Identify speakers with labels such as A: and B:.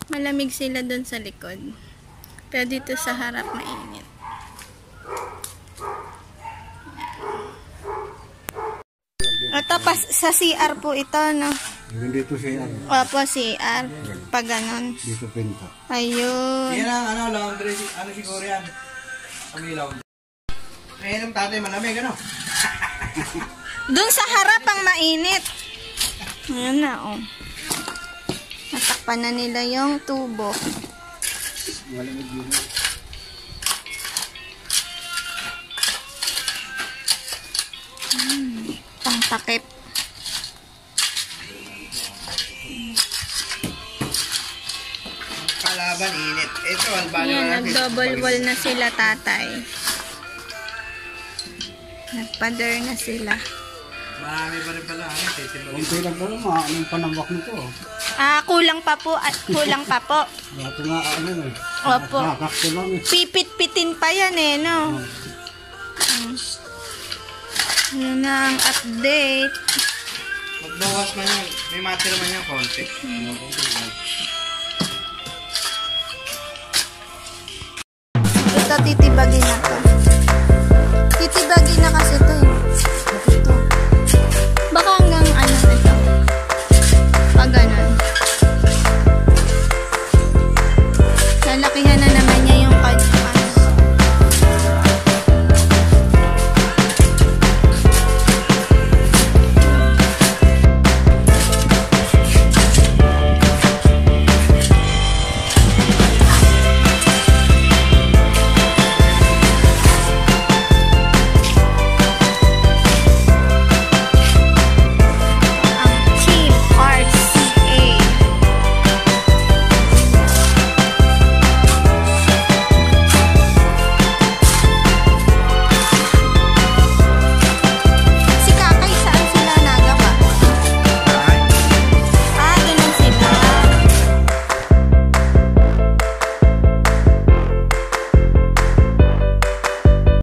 A: Malamig sila doon sa likod. Pero dito sa harap mainit. Ito sa CR po ito, no?
B: Dito CR.
A: Opo, CR. Pag ganon.
B: Dito pinto.
A: Ayun.
C: Yan ang laundry. Ano siguro yan? Kami laundry. Ngayon ang tatay malamig, ano?
A: Doon sa harap ang mainit. Ayan na, oh. Natakpan na nila yung tubo.
B: Malamig yun.
A: Pangtakip.
C: Kalaban, init. Ito, albano
A: Yan,
C: na
A: nag-double wall na sila, tatay. Nagpa-door na sila.
C: Marami pa rin pala.
B: Kunti lang pala, anong panambak nito?
A: Kulang pa po. Kulang pa po.
B: Ito nga, ano eh.
A: Opo.
B: Nakakakto lang eh.
A: Pipit-pitin pa yan eh, no? Yan na ang update.
C: Magbawas man yan. May matira man yan, konti.
A: Ito, titibagin na to. Titibagin na kasi